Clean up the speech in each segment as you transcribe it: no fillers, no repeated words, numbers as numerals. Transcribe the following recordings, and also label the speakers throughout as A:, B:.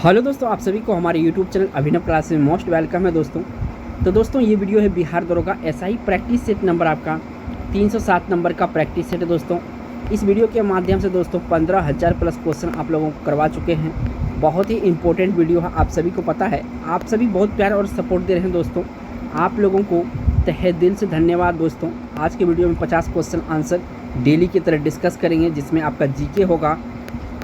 A: Hello दोस्तों, आप सभी को हमारे यूट्यूब चैनल अभिनव क्लास में मोस्ट वेलकम है दोस्तों। तो दोस्तों ये वीडियो है बिहार दरोगा एसआई प्रैक्टिस सेट नंबर आपका 307 नंबर का प्रैक्टिस सेट है दोस्तों। इस वीडियो के माध्यम से दोस्तों 15,000 प्लस क्वेश्चन आप लोगों को करवा चुके हैं। बहुत ही इंपॉर्टेंट वीडियो है, आप सभी को पता है। आप सभी बहुत प्यार और सपोर्ट दे रहे हैं दोस्तों। आप लोगों को तहे दिल से धन्यवाद दोस्तों। आज के वीडियो में 50 क्वेश्चन आंसर डेली की तरह डिस्कस करेंगे, जिसमें आपका जीके होगा,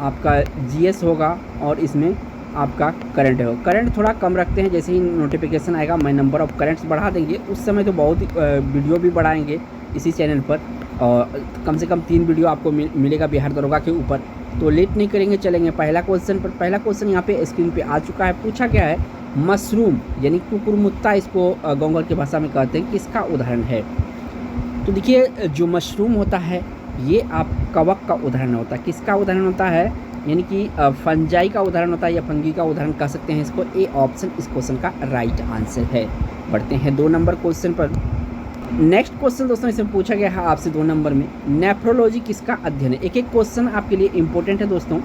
A: आपका जीएस होगा और इसमें आपका करंट होगा। करंट थोड़ा कम रखते हैं, जैसे ही नोटिफिकेशन आएगा मैं नंबर ऑफ़ करंट्स बढ़ा देंगे। उस समय तो बहुत वीडियो भी बढ़ाएंगे इसी चैनल पर, और कम से कम 3 वीडियो आपको मिलेगा बिहार दरोगा के ऊपर। तो लेट नहीं करेंगे, चलेंगे पहला क्वेश्चन पर। पहला क्वेश्चन यहाँ पे स्क्रीन पे आ चुका है। पूछा क्या है, मशरूम यानी कुकुरमुत्ता, इसको गोंगल की भाषा में कहते हैं, किसका उदाहरण है। तो देखिए, जो मशरूम होता है ये आप कवक का उदाहरण होता है। किसका उदाहरण होता है, यानी कि फंजाई का उदाहरण होता है, या फंगी का उदाहरण कह सकते हैं इसको। ए ऑप्शन इस क्वेश्चन का राइट आंसर है। बढ़ते हैं 2 नंबर क्वेश्चन पर। नेक्स्ट क्वेश्चन दोस्तों इसमें पूछा गया है आपसे 2 नंबर में, नेफ्रोलॉजी किसका अध्ययन है। एक एक क्वेश्चन आपके लिए इंपॉर्टेंट है दोस्तों।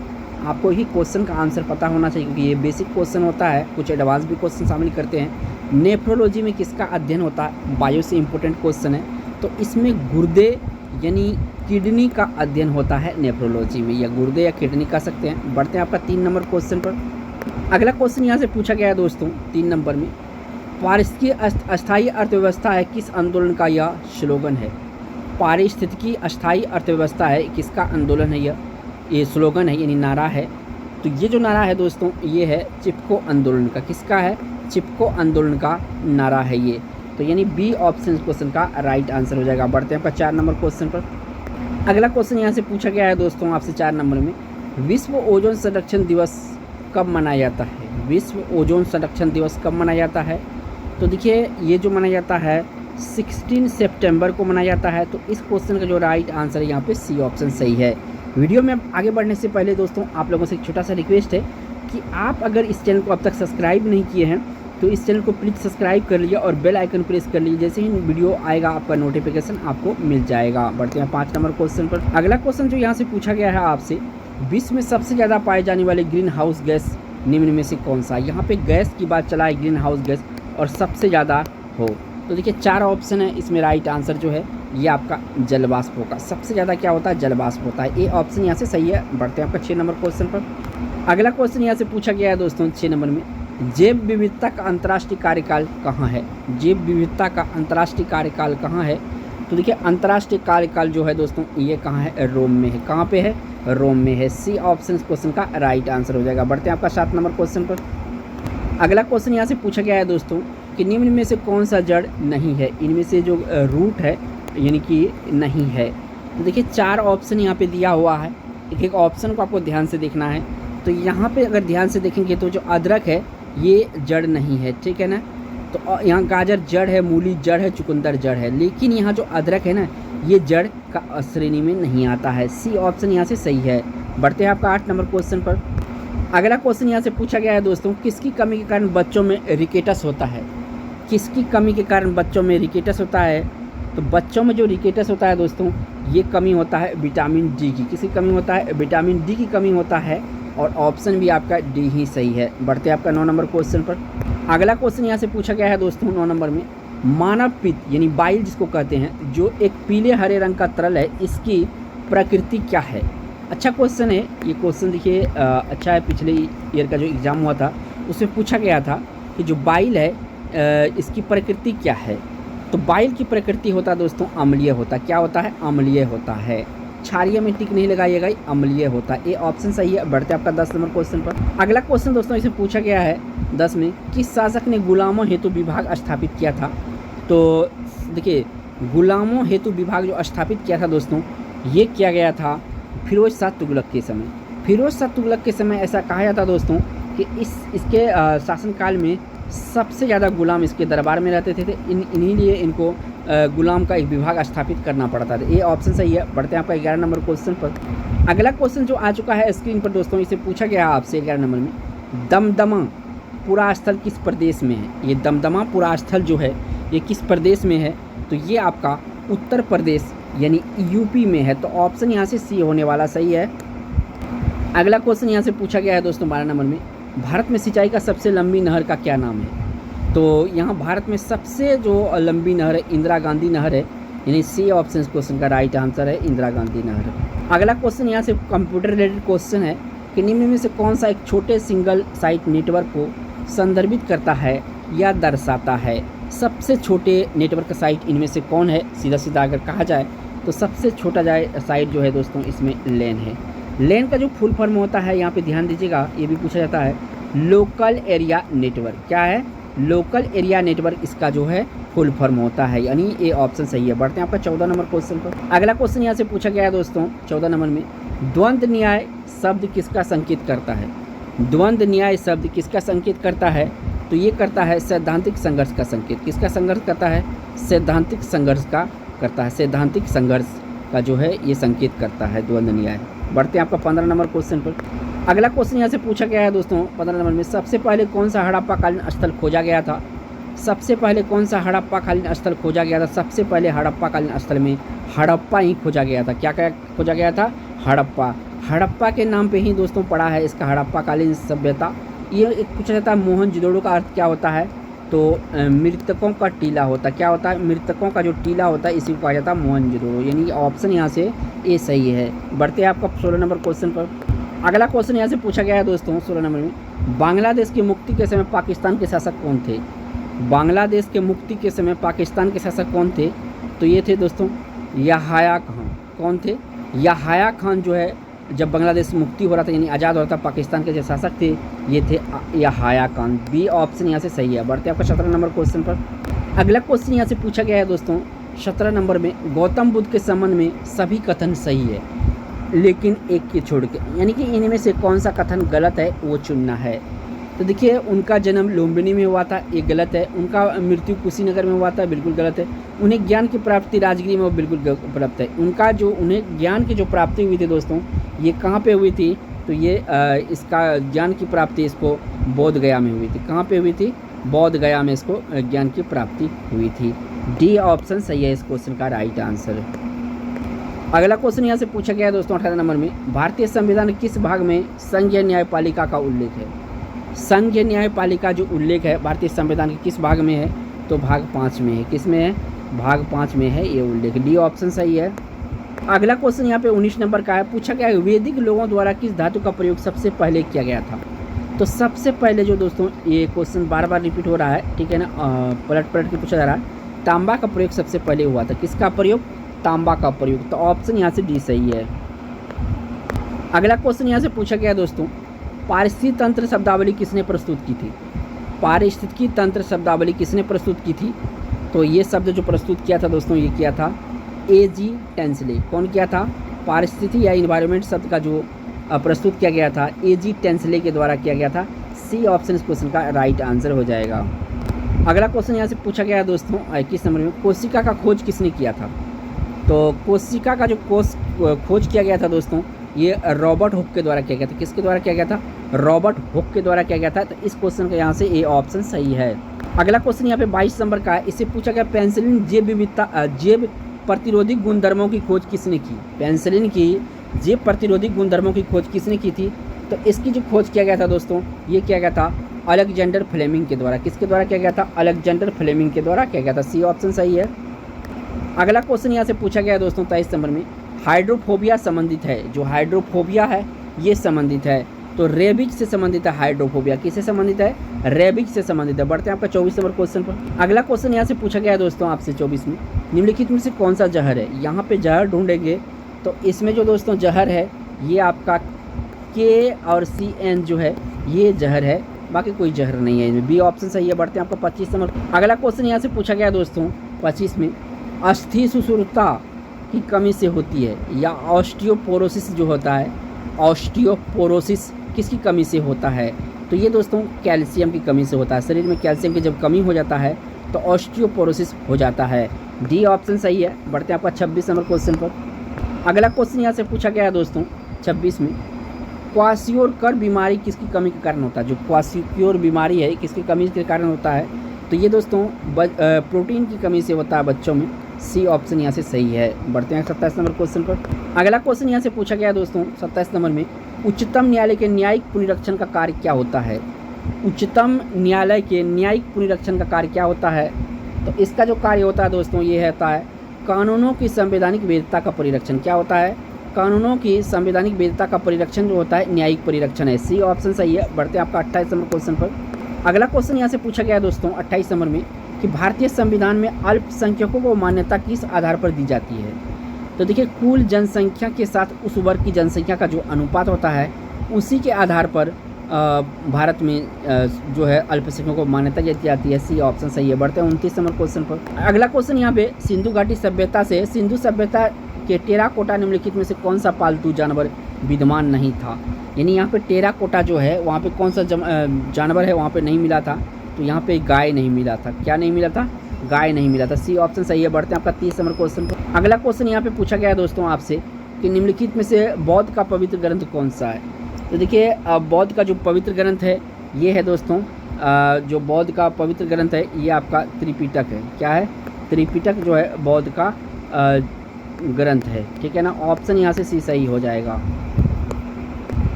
A: आपको ही क्वेश्चन का आंसर पता होना चाहिए, क्योंकि ये बेसिक क्वेश्चन होता है, कुछ एडवांस भी क्वेश्चन शामिल करते हैं। नेफ्रोलॉजी में किसका अध्ययन होता है, बायो से इंपॉर्टेंट क्वेश्चन है। तो इसमें गुर्दे यानी किडनी का अध्ययन होता है नेफ्रोलॉजी में, या गुर्दे या किडनी कह सकते हैं। बढ़ते हैं आपका 3 नंबर क्वेश्चन पर। अगला क्वेश्चन यहाँ से पूछा गया है दोस्तों 3 नंबर में, पारिस्थितिकी अस्थायी अर्थव्यवस्था है किस आंदोलन का यह स्लोगन है। पारिस्थितिकी अस्थायी अर्थव्यवस्था है, किसका आंदोलन है ये स्लोगन है, यानी नारा है। तो ये जो नारा है दोस्तों ये है चिपको आंदोलन का। किसका है, चिपको आंदोलन का नारा है ये। तो यानी बी ऑप्शन क्वेश्चन का राइट आंसर हो जाएगा। बढ़ते हैं आपका 4 नंबर क्वेश्चन पर। अगला क्वेश्चन यहाँ से पूछा गया है दोस्तों आपसे 4 नंबर में, विश्व ओजोन संरक्षण दिवस कब मनाया जाता है। विश्व ओजोन संरक्षण दिवस कब मनाया जाता है। तो देखिए, ये जो मनाया जाता है 16 सितंबर को मनाया जाता है। तो इस क्वेश्चन का जो राइट आंसर है यहाँ पे सी ऑप्शन सही है। वीडियो में आगे बढ़ने से पहले दोस्तों आप लोगों से एक छोटा सा रिक्वेस्ट है कि आप अगर इस चैनल को अब तक सब्सक्राइब नहीं किए हैं तो इस चैनल को प्लीज़ सब्सक्राइब कर लीजिए और बेल आइकन प्रेस कर लीजिए। जैसे ही वीडियो आएगा आपका नोटिफिकेशन आपको मिल जाएगा। बढ़ते हैं 5 नंबर क्वेश्चन पर। अगला क्वेश्चन जो यहाँ से पूछा गया है आपसे, विश्व में सबसे ज़्यादा पाए जाने वाले ग्रीन हाउस गैस निम्न में से कौन सा। यहाँ पे गैस की बात चला है, ग्रीन हाउस गैस, और सबसे ज़्यादा हो। तो देखिए 4 ऑप्शन है, इसमें राइट आंसर जो है ये आपका जलवाष्प होगा। सबसे ज़्यादा क्या होता है, जलवाष्प होता है। ए ऑप्शन यहाँ से सही है। बढ़ते हैं आपका 6 नंबर क्वेश्चन पर। अगला क्वेश्चन यहाँ से पूछा गया है दोस्तों 6 नंबर में, जैव विविधता का अंतर्राष्ट्रीय कार्यकाल कहाँ है। जैव विविधता का अंतर्राष्ट्रीय कार्यकाल कहाँ है। तो देखिए अंतर्राष्ट्रीय कार्यकाल जो है दोस्तों ये कहाँ है, रोम में है। कहाँ पे है, रोम में है। सी ऑप्शन क्वेश्चन का राइट आंसर हो जाएगा। बढ़ते हैं आपका 7 नंबर क्वेश्चन पर। अगला क्वेश्चन यहाँ से पूछा गया है दोस्तों कि निम्न में से कौन सा जड़ नहीं है। इनमें से जो रूट है यानी कि नहीं है। तो देखिए 4 ऑप्शन यहाँ पे दिया हुआ है, एक एक ऑप्शन को आपको ध्यान से देखना है। तो यहाँ पे अगर ध्यान से देखेंगे तो जो अदरक है ये जड़ नहीं है, ठीक है ना। तो यहाँ गाजर जड़ है, मूली जड़ है, चुकंदर जड़ है, लेकिन यहाँ जो अदरक है ना ये जड़ का श्रेणी में नहीं आता है। सी ऑप्शन यहाँ से सही है। बढ़ते हैं आपका 8 नंबर क्वेश्चन पर। अगला क्वेश्चन यहाँ से पूछा गया है दोस्तों, किसकी कमी के कारण बच्चों में रिकेटस होता है। किसकी कमी के कारण बच्चों में रिकेटस होता है। तो बच्चों में जो रिकेटस होता है दोस्तों ये कमी होता है विटामिन डी की। किसकी कमी होता है, विटामिन डी की कमी होता है, और ऑप्शन भी आपका डी ही सही है। बढ़ते हैं आपका 9 नंबर क्वेश्चन पर। अगला क्वेश्चन यहाँ से पूछा गया है दोस्तों 9 नंबर में, मानव पित्त यानी बाइल जिसको कहते हैं, जो एक पीले हरे रंग का तरल है, इसकी प्रकृति क्या है। अच्छा क्वेश्चन है ये। क्वेश्चन देखिए अच्छा है, पिछले ईयर का जो एग्ज़ाम हुआ था उसमें पूछा गया था कि जो बाइल है इसकी प्रकृति क्या है। तो बाइल की प्रकृति होता है दोस्तों अम्लीय होता है। क्या होता है, अम्लीय होता है। क्षारीय में टिक नहीं लगाइएगा, अम्लीय होता है। ये ऑप्शन सही है। बढ़ते आपका 10 नंबर क्वेश्चन पर। अगला क्वेश्चन दोस्तों इसे पूछा गया है 10 में, किस शासक ने गुलामों हेतु विभाग स्थापित किया था। तो देखिए गुलामों हेतु विभाग जो स्थापित किया था दोस्तों ये किया गया था फिरोज शाह तुगलक के समय। फिरोज शाह तुगलक के समय ऐसा कहा जाता दोस्तों कि इसके शासनकाल में सबसे ज़्यादा गुलाम इसके दरबार में रहते थे। इन्हीं लिए इनको गुलाम का एक विभाग स्थापित करना पड़ता था। ये ऑप्शन सही है। बढ़ते हैं आपका 11 नंबर क्वेश्चन पर। अगला क्वेश्चन जो आ चुका है स्क्रीन पर दोस्तों, इसे पूछा गया है आपसे 11 नंबर में, दमदमा पुरा स्थल किस प्रदेश में है। ये दमदमा पुरा स्थल जो है ये किस प्रदेश में है। तो ये आपका उत्तर प्रदेश यानी यूपी में है। तो ऑप्शन यहाँ से सी होने वाला सही है। अगला क्वेश्चन यहाँ से पूछा गया है दोस्तों 12 नंबर में, भारत में सिंचाई का सबसे लंबी नहर का क्या नाम है? तो यहाँ भारत में सबसे जो लंबी नहर है इंदिरा गांधी नहर है, यानी सी ऑप्शन इस क्वेश्चन का राइट आंसर है इंदिरा गांधी नहर। अगला क्वेश्चन यहाँ से कंप्यूटर रिलेटेड क्वेश्चन है कि निम्न में से कौन सा एक छोटे सिंगल साइट नेटवर्क को संदर्भित करता है या दर्शाता है? सबसे छोटे नेटवर्क साइट इनमें से कौन है? सीधा सीधा अगर कहा जाए तो सबसे छोटा साइट जो है दोस्तों इसमें लेन है। लेन का जो फुल फॉर्म होता है यहाँ पे ध्यान दीजिएगा, ये भी पूछा जाता है लोकल एरिया नेटवर्क। क्या है? लोकल एरिया नेटवर्क इसका जो है फुल फॉर्म होता है, यानी ये ऑप्शन सही है। बढ़ते हैं आपका 14 नंबर क्वेश्चन पर। अगला क्वेश्चन यहाँ से पूछा गया है दोस्तों 14 नंबर में, द्वंद्व न्याय शब्द किसका संकेत करता है? द्वंद्व न्याय शब्द किसका संकेत करता है? तो ये करता है सैद्धांतिक संघर्ष का संकेत। किसका संघर्ष करता है? सैद्धांतिक संघर्ष का करता है। सैद्धांतिक संघर्ष का जो है ये संकेत करता है द्वंद्व न्याय। बढ़ते हैं आपका 15 नंबर क्वेश्चन पर। अगला क्वेश्चन यहाँ से पूछा गया है दोस्तों 15 नंबर में, सबसे पहले कौन सा हड़प्पाकालीन स्थल खोजा गया था? सबसे पहले कौन सा हड़प्पाकालीन स्थल खोजा गया था? सबसे पहले हड़प्पाकालीन स्थल में हड़प्पा ही खोजा गया था। क्या क्या खोजा गया था? हड़प्पा। हड़प्पा के नाम पे ही दोस्तों पड़ा है इसका हड़प्पाकालीन सभ्यता। ये एक पूछा जाता है मोहनजोदड़ो का अर्थ क्या होता है? तो मृतकों का टीला होता है। क्या होता है? मृतकों का जो टीला होता है इसी को कहा जाता है मोहनजोदड़ो, यानी ऑप्शन यहाँ से ए सही है। बढ़ते हैं आपका 16 नंबर क्वेश्चन पर। अगला क्वेश्चन यहाँ से पूछा गया है दोस्तों 16 नंबर में, बांग्लादेश की मुक्ति के समय पाकिस्तान के शासक कौन थे? बांग्लादेश के मुक्ति के समय पाकिस्तान के शासक कौन थे? तो ये थे दोस्तों याहया खान। कौन थे? याहया खान जो है जब बांग्लादेश मुक्ति हो रहा था यानी आज़ाद हो रहा था, पाकिस्तान के जो शासक थे ये थे याहया खान। बी ऑप्शन यहाँ से सही है। बढ़ते हैं आपका 17 नंबर क्वेश्चन पर। अगला क्वेश्चन यहाँ से पूछा गया है दोस्तों 17 नंबर में, गौतम बुद्ध के संबंध में सभी कथन सही है लेकिन एक के छोड़ के, यानी कि इनमें से कौन सा कथन गलत है वो चुनना है। तो देखिए उनका जन्म लुम्बिनी में हुआ था, ये गलत है। उनका मृत्यु कुशीनगर में हुआ था, बिल्कुल गलत है। उन्हें ज्ञान की प्राप्ति राजगिरी में, बिल्कुल प्राप्त है। उनका जो उन्हें ज्ञान की जो प्राप्ति हुई थी दोस्तों ये कहाँ पे हुई थी? तो ये इसका ज्ञान की प्राप्ति इसको बोध गया में हुई थी। कहाँ पे हुई थी? बोध गया में इसको ज्ञान की प्राप्ति हुई थी। डी ऑप्शन सही है इस क्वेश्चन का राइट आंसर। अगला क्वेश्चन यहाँ से पूछा गया है दोस्तों 18 नंबर में, भारतीय संविधान किस भाग में संघीय न्यायपालिका का उल्लेख है? संघीय न्यायपालिका जो उल्लेख है भारतीय संविधान के किस भाग में है? तो भाग 5 में है। किस में है? भाग 5 में है ये उल्लेख। डी ऑप्शन सही है। अगला क्वेश्चन यहाँ पे 19 नंबर का है, पूछा गया है वैदिक लोगों द्वारा किस धातु का प्रयोग सबसे पहले किया गया था? तो सबसे पहले जो दोस्तों ये क्वेश्चन बार बार रिपीट हो रहा है, ठीक है ना, पलट पलट के पूछा जा रहा है। तांबा का प्रयोग सबसे पहले हुआ था। किसका प्रयोग? तांबा का प्रयोग। तो ऑप्शन यहाँ से डी सही है। अगला क्वेश्चन यहाँ से पूछा गया दोस्तों, पारिस्थितिकी तंत्र शब्दावली किसने प्रस्तुत की थी? पारिस्थितिकी तंत्र शब्दावली किसने प्रस्तुत की थी? तो ये शब्द जो प्रस्तुत किया था दोस्तों ये किया था A.G. टेंसले। कौन किया था? पारिस्थितिकी या इन्वायरमेंट शब्द का जो प्रस्तुत किया गया था A.G. टेंसले के द्वारा किया गया था। सी ऑप्शन इस क्वेश्चन का राइट आंसर हो जाएगा। अगला क्वेश्चन यहाँ से पूछा गया है दोस्तों 21 नंबर में, कोशिका का खोज किसने किया था? तो कोशिका का जो खोज किया गया था दोस्तों ये रॉबर्ट हुक के द्वारा किया गया था। किसके द्वारा किया गया था? रॉबर्ट हुक के द्वारा किया गया था। तो इस क्वेश्चन का यहाँ से ए ऑप्शन सही है। अगला क्वेश्चन यहाँ पे 22 नंबर का है, इससे पूछा गया पेनिसिलिन जैव प्रतिरोधी गुणधर्मों की खोज किसने की? पेनिसिलिन की जैव प्रतिरोधी गुणधर्मों की खोज किसने की थी? तो इसकी जो खोज किया गया था दोस्तों ये किया गया था अलेक्जेंडर फ्लेमिंग के द्वारा। किसके द्वारा किया गया था? अलेक्जेंडर फ्लेमिंग के द्वारा किया गया था। सी ऑप्शन सही है। अगला क्वेश्चन यहाँ से पूछा गया है दोस्तों 23 नंबर में, हाइड्रोफोबिया संबंधित है। जो हाइड्रोफोबिया है ये संबंधित है तो रेबिज से संबंधित है। हाइड्रोफोबिया किससे संबंधित है? रेबिज से संबंधित है। बढ़ते हैं आपका 24 नंबर क्वेश्चन पर। अगला क्वेश्चन यहाँ से पूछा गया है दोस्तों आपसे 24 में, निम्नलिखित में से कौन सा जहर है? यहाँ पे जहर ढूंढेंगे तो इसमें जो दोस्तों जहर है ये आपका K और CN जो है ये जहर है, बाकी कोई जहर नहीं है इसमें। बी ऑप्शन सही है। बढ़ते हैं आपका 25 नंबर। अगला क्वेश्चन यहाँ से पूछा गया दोस्तों 25 में, अस्थि सुषुरता की कमी से होती है या ऑस्टियोपोरोसिस जो होता है, ऑस्टियोपोरोसिस किसकी कमी से होता है? तो ये दोस्तों कैल्शियम की कमी से होता है। शरीर में कैल्शियम की जब कमी हो जाता है तो ऑस्टियोपोरोसिस हो जाता है। डी ऑप्शन सही है। बढ़ते हैं आपका 26 नंबर क्वेश्चन पर। अगला क्वेश्चन यहाँ से पूछा गया है दोस्तों 26 में, क्वाशियोर बीमारी किसकी कमी के कारण होता है? जो क्वाशियोर बीमारी है किसकी कमी के कारण होता है? तो ये दोस्तों प्रोटीन की कमी से होता है बच्चों में। सी ऑप्शन यहाँ से सही है। बढ़ते हैं 27 नंबर क्वेश्चन पर। अगला क्वेश्चन यहाँ से पूछा गया है दोस्तों 27 नंबर में, उच्चतम न्यायालय के न्यायिक पुनरीक्षण का कार्य क्या होता है? उच्चतम न्यायालय के न्यायिक पुनरीक्षण का कार्य क्या होता है? तो इसका जो कार्य होता है दोस्तों ये होता है कानूनों की संवैधानिक वैधता का परिरक्षण। क्या होता है? कानूनों की संवैधानिक वैधता का परिरक्षण जो होता है न्यायिक परिरक्षण है। सी ऑप्शन सही है। बढ़ते हैं आपका 28 नंबर क्वेश्चन पर। अगला क्वेश्चन यहाँ से पूछा गया है दोस्तों 28 नंबर में कि भारतीय संविधान में अल्पसंख्यकों को मान्यता किस आधार पर दी जाती है? तो देखिए कुल जनसंख्या के साथ उस वर्ग की जनसंख्या का जो अनुपात होता है उसी के आधार पर भारत में जो है अल्पसंख्यकों को मान्यता दी जाती है। सी ऑप्शन सही है। बढ़ते हैं 29 नंबर क्वेश्चन पर। अगला क्वेश्चन यहाँ पे सिंधु घाटी सभ्यता से सिंधु सभ्यता के टेराकोटा निम्नलिखित में से कौन सा पालतू जानवर विद्यमान नहीं था? यानी यहाँ पे टेराकोटा जो है वहाँ पे कौन सा जानवर है वहाँ पे नहीं मिला था? तो यहाँ पे गाय नहीं मिला था। क्या नहीं मिला था? गाय नहीं मिला था। सी ऑप्शन सही है। बढ़ते हैं आपका 30 नंबर क्वेश्चन पर। अगला क्वेश्चन यहाँ पे पूछा गया है दोस्तों आपसे कि निम्नलिखित में से बौद्ध का पवित्र ग्रंथ कौन सा है? तो देखिए बौद्ध का जो पवित्र ग्रंथ है ये है दोस्तों जो बौद्ध का पवित्र ग्रंथ है ये आपका त्रिपिटक है। क्या है? त्रिपिटक जो है बौद्ध का ग्रंथ है। ठीक है ना। ऑप्शन यहाँ से सी सही हो जाएगा।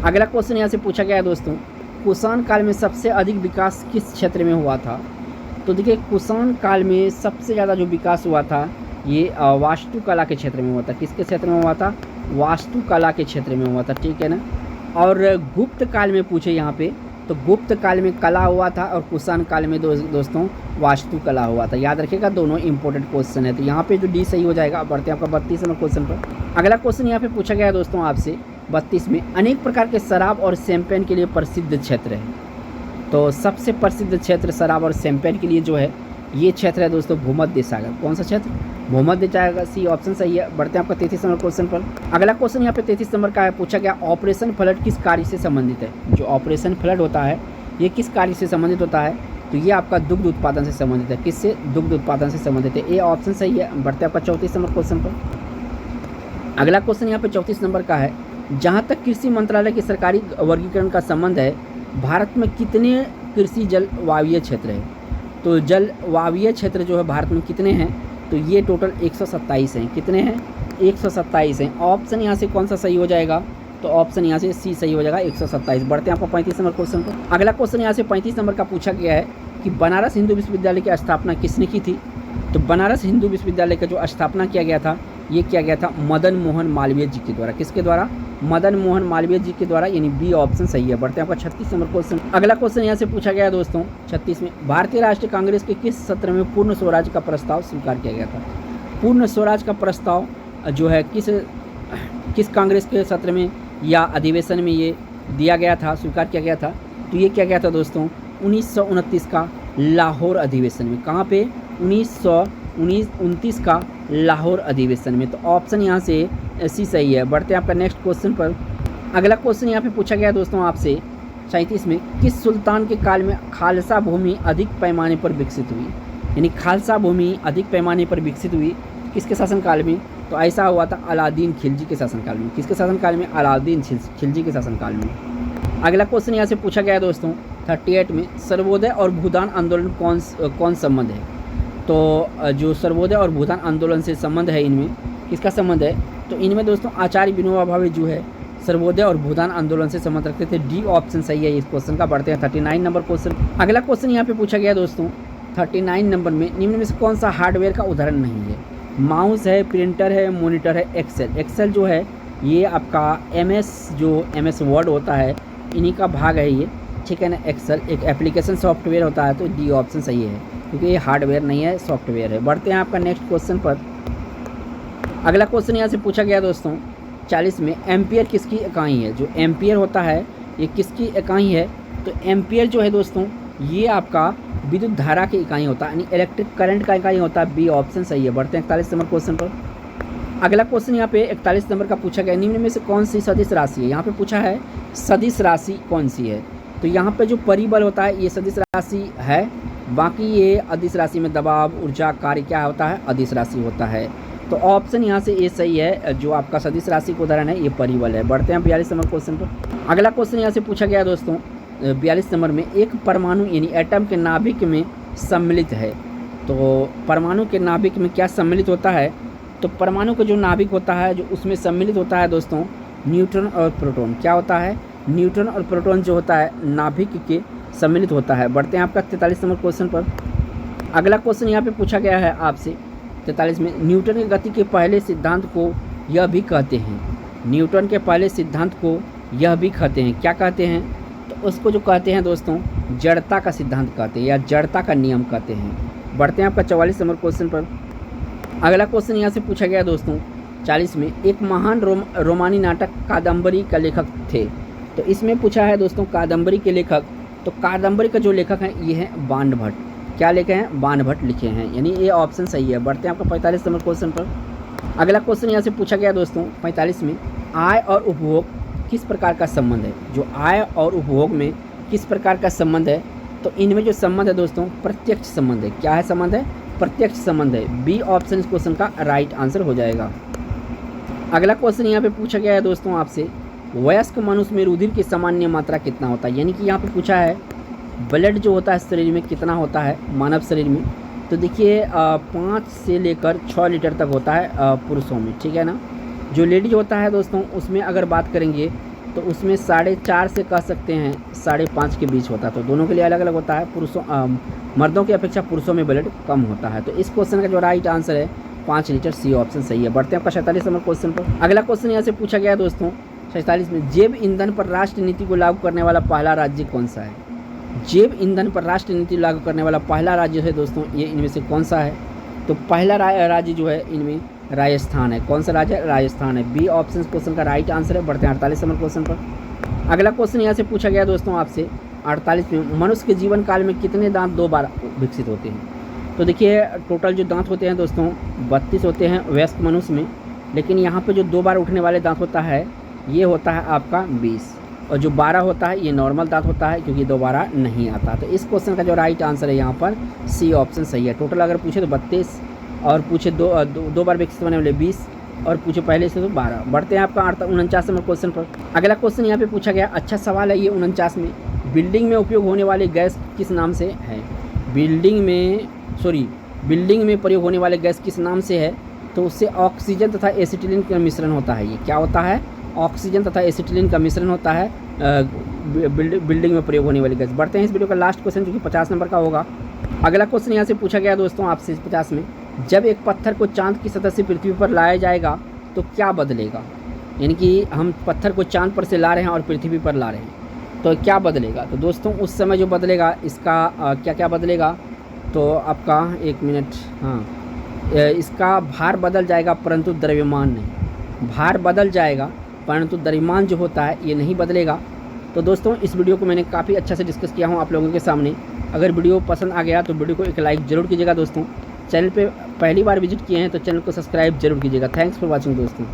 A: अगला क्वेश्चन यहाँ से पूछा गया है दोस्तों कुषाण काल में सबसे अधिक विकास किस क्षेत्र में हुआ था? तो देखिए कुषाण काल में सबसे ज़्यादा जो विकास हुआ था ये वास्तुकला के क्षेत्र में हुआ था। किसके क्षेत्र में हुआ था? वास्तुकला के क्षेत्र में हुआ था। ठीक है ना। और गुप्त काल में पूछे यहाँ पे तो गुप्त काल में कला हुआ था और कुषाण काल में दोस्तों वास्तुकला हुआ था। याद रखिएगा दोनों इंपॉर्टेंट क्वेश्चन है। तो यहाँ पे जो डी सही हो जाएगा। बढ़ते हैं आपका 32 नंबर क्वेश्चन पर। अगला क्वेश्चन यहाँ पे पूछा गया है दोस्तों आपसे 32 में अनेक प्रकार के शराब और शैंपेन के लिए प्रसिद्ध क्षेत्र है। तो सबसे प्रसिद्ध क्षेत्र शराब और शैंपेन के लिए जो है ये क्षेत्र है दोस्तों भूमध्य सागर। कौन सा क्षेत्र? भूमध्य सागर। सी ऑप्शन सही है। बढ़ते हैं आपका 33 नंबर क्वेश्चन पर। अगला क्वेश्चन यहाँ पे 33 नंबर का है। पूछा गया ऑपरेशन फ्लड किस कार्य से संबंधित है? जो ऑपरेशन फ्लड होता है ये किस कार्य से संबंधित होता है? तो ये आपका दुग्ध उत्पादन से संबंधित है। किससे? दुग्ध उत्पादन से संबंधित है। ए ऑप्शन सही है। बढ़ते हैं आपका 34 नंबर क्वेश्चन पर। अगला क्वेश्चन यहाँ पे 34 नंबर का है जहाँ तक कृषि मंत्रालय के सरकारी वर्गीकरण का संबंध है भारत में कितने कृषि जल वायवीय क्षेत्र है? तो जल वायवीय क्षेत्र जो है भारत में कितने हैं? तो ये टोटल 127 हैं। कितने हैं? 127 हैं। ऑप्शन यहाँ से कौन सा सही हो जाएगा? तो ऑप्शन यहाँ से सी सही हो जाएगा 127। बढ़ते हैं आपको 35 नंबर क्वेश्चन पर। अगला क्वेश्चन यहाँ से 35 नंबर का पूछा गया है कि बनारस हिंदू विश्वविद्यालय की स्थापना किसने की थी? तो बनारस हिंदू विश्वविद्यालय का जो स्थापना किया गया था ये किया गया था मदन मोहन मालवीय जी के द्वारा। किसके द्वारा? मदन मोहन मालवीय जी के द्वारा। यानी बी ऑप्शन सही है। बढ़ते हैं आपका 36 नंबर क्वेश्चन। अगला क्वेश्चन यहाँ से पूछा गया है दोस्तों 36 में भारतीय राष्ट्रीय कांग्रेस के किस सत्र में पूर्ण स्वराज का प्रस्ताव स्वीकार किया गया था? पूर्ण स्वराज का प्रस्ताव जो है किस कांग्रेस के सत्र में या अधिवेशन में ये दिया गया था, स्वीकार किया गया था? तो ये किया गया था दोस्तों 1929 का लाहौर अधिवेशन में। कहाँ पे? 1929 का लाहौर अधिवेशन में। तो ऑप्शन यहाँ से सी सही है। बढ़ते हैं आपका नेक्स्ट क्वेश्चन पर। अगला क्वेश्चन यहाँ पे पूछा गया दोस्तों आपसे 37 में किस सुल्तान के काल में खालसा भूमि अधिक पैमाने पर विकसित हुई? यानी खालसा भूमि अधिक पैमाने पर विकसित हुई किसके शासनकाल में? तो ऐसा हुआ था अलादीन खिलजी के शासनकाल में। किसके शासनकाल में? अलादीन खिलजी के शासनकाल में। अगला क्वेश्चन यहाँ से पूछा गया दोस्तों 38 में सर्वोदय और भूदान आंदोलन कौन संबंध है? तो जो सर्वोदय और भूदान आंदोलन से संबंध है इनमें किसका संबंध है? तो इनमें दोस्तों आचार्य विनोबा भावे जो है सर्वोदय और भूदान आंदोलन से संबंध रखते थे। डी ऑप्शन सही है इस क्वेश्चन का। बढ़ते हैं 39 नंबर क्वेश्चन। अगला क्वेश्चन यहाँ पे पूछा गया दोस्तों 39 नंबर में निम्न में से कौन सा हार्डवेयर का उदाहरण नहीं है? माउस है, प्रिंटर है, मॉनिटर है, एक्सेल। एक्सेल जो है ये आपका एमएस वर्ड होता है इन्हीं का भाग है ये। ठीक है ना। एक्सेल एक एप्लीकेशन सॉफ्टवेयर होता है। तो डी ऑप्शन सही है क्योंकि ये हार्डवेयर नहीं है सॉफ्टवेयर है। बढ़ते हैं आपका नेक्स्ट क्वेश्चन पर। अगला क्वेश्चन यहाँ से पूछा गया दोस्तों 40 में एम्पियर किसकी इकाई है? जो एम्पियर होता है ये किसकी इकाई है? तो एम्पियर जो है दोस्तों ये आपका विद्युत धारा की इकाई होता है यानी इलेक्ट्रिक करंट का इकाई होता है। बी ऑप्शन सही है। बढ़ते हैं 41 नंबर क्वेश्चन पर। अगला क्वेश्चन यहाँ पे 41 नंबर का पूछा गया निम्न में से कौन सी सदिश राशि है? यहाँ पे पूछा है सदिश राशि कौन सी है? तो यहाँ पे जो परिबल होता है ये सदिश राशि है। बाकी ये अदिश राशि में दबाव ऊर्जा कार्य क्या होता है? अदिश राशि होता है। तो ऑप्शन यहाँ से ये सही है। जो आपका सदिश राशि का उदाहरण है ये परिबल है। बढ़ते हैं 42 नंबर क्वेश्चन पर। अगला क्वेश्चन यहाँ से पूछा गया दोस्तों 42 नंबर में एक परमाणु यानी एटम के नाभिक में सम्मिलित है। तो परमाणु के नाभिक में क्या सम्मिलित होता है? तो परमाणु का जो नाभिक होता है जो उसमें सम्मिलित होता है दोस्तों न्यूट्रॉन और प्रोटॉन। क्या होता है? न्यूट्रॉन और प्रोटॉन जो होता है नाभिक के सम्मिलित होता है। बढ़ते हैं आपका 43 नंबर क्वेश्चन पर। अगला क्वेश्चन यहाँ पे पूछा गया है आपसे 43 में, न्यूटन की गति के पहले सिद्धांत को यह भी कहते हैं। न्यूटन के पहले सिद्धांत को यह भी कहते हैं। क्या कहते हैं? तो उसको जो कहते हैं दोस्तों जड़ता का सिद्धांत कहते हैं या जड़ता का नियम कहते हैं। बढ़ते हैं आपका 44 नंबर क्वेश्चन पर। अगला क्वेश्चन यहाँ से पूछा गया दोस्तों 40 में, एक महान रोमानी नाटक कादम्बरी का लेखक थे। तो इसमें पूछा है दोस्तों कादम्बरी के लेखक। तो कादम्बरी का जो लेखक है ये है बाणभट्ट। क्या लिखे हैं? बाणभट्ट लिखे हैं, यानी ये ऑप्शन सही है। बढ़ते हैं आपका 45 नंबर क्वेश्चन पर। अगला क्वेश्चन यहाँ से पूछा गया दोस्तों 45 में, आय और उपभोग किस प्रकार का संबंध है? जो आय और उपभोग में किस प्रकार का संबंध है? तो इनमें जो संबंध है दोस्तों प्रत्यक्ष संबंध है। क्या है संबंध है? प्रत्यक्ष संबंध है। बी ऑप्शन इस क्वेश्चन का राइट आंसर हो जाएगा। अगला क्वेश्चन यहाँ पे पूछा गया है दोस्तों आपसे, वयस्क मनुष्य में रुधिर की सामान्य मात्रा कितना होता है? यानी कि यहाँ पे पूछा है ब्लड जो होता है शरीर में कितना होता है मानव शरीर में। तो देखिए 5 से लेकर 6 लीटर तक होता है पुरुषों में, ठीक है ना। जो लेडीज होता है दोस्तों उसमें अगर बात करेंगे तो उसमें 4.5 से कह सकते हैं 5.5 के बीच होता है। तो दोनों के लिए अलग अलग होता है। पुरुषों मर्दों की अपेक्षा पुरुषों में ब्लड कम होता है। तो इस क्वेश्चन का जो राइट आंसर है 5 लीटर, सी ऑप्शन सही है। बढ़ते हैं आपका 47 नंबर क्वेश्चन पर। अगला क्वेश्चन यहाँ से पूछा गया है दोस्तों 47 में, जैव ईंधन पर राष्ट्रीय नीति को लागू करने वाला पहला राज्य कौन सा है? जैव ईंधन पर राष्ट्रीय नीति लागू करने वाला पहला राज्य है दोस्तों ये इनमें से कौन सा है? तो पहला राज्य जो है इनमें राजस्थान है। कौन सा राज्य है? राजस्थान है। बी ऑप्शन क्वेश्चन का राइट आंसर है। बढ़ते हैं 48 नंबर क्वेश्चन पर। अगला क्वेश्चन यहाँ से पूछा गया दोस्तों आपसे 48 में, मनुष्य के जीवन काल में कितने दांत 2 बार विकसित होते हैं? तो देखिए टोटल जो दांत होते हैं दोस्तों 32 होते हैं वयस्क मनुष्य में, लेकिन यहाँ पे जो 2 बार उठने वाले दांत होता है ये होता है आपका 20, और जो 12 होता है ये नॉर्मल दांत होता है क्योंकि दोबारा नहीं आता। तो इस क्वेश्चन का जो राइट आंसर है यहाँ पर सी ऑप्शन सही है। टोटल अगर पूछे तो 32 और पूछे दो बार विकसित होने वाले 20 और पूछे पहले से तो 12। बढ़ते हैं आपका 49 नंबर क्वेश्चन पर। अगला क्वेश्चन यहाँ पे पूछा गया, अच्छा सवाल है ये 49 में, बिल्डिंग में उपयोग होने वाली गैस किस नाम से है? बिल्डिंग में प्रयोग होने वाले गैस किस नाम से है? तो उससे ऑक्सीजन तथा एसिटिलीन का मिश्रण होता है। ये क्या होता है? ऑक्सीजन तथा एसिटिलीन का मिश्रण होता है बिल्डिंग में प्रयोग होने वाली गैस। बढ़ते हैं इस वीडियो का लास्ट क्वेश्चन जो कि 50 नंबर का होगा। अगला क्वेश्चन यहाँ से पूछा गया दोस्तों आपसे 50 में, जब एक पत्थर को चांद की सतह से पृथ्वी पर लाया जाएगा तो क्या बदलेगा? यानी कि हम पत्थर को चांद पर से ला रहे हैं और पृथ्वी पर ला रहे हैं तो क्या बदलेगा? तो दोस्तों उस समय जो बदलेगा इसका क्या क्या बदलेगा? तो आपका 1 मिनट, हाँ, इसका भार बदल जाएगा परंतु द्रव्यमान नहीं। भार बदल जाएगा परंतु द्रव्यमान जो होता है ये नहीं बदलेगा। तो दोस्तों इस वीडियो को मैंने काफ़ी अच्छा से डिस्कस किया हूँ आप लोगों के सामने। अगर वीडियो पसंद आ गया तो वीडियो को एक लाइक ज़रूर कीजिएगा दोस्तों। चैनल पे पहली बार विजिट किए हैं तो चैनल को सब्सक्राइब जरूर कीजिएगा। थैंक्स फॉर वॉचिंग दोस्तों।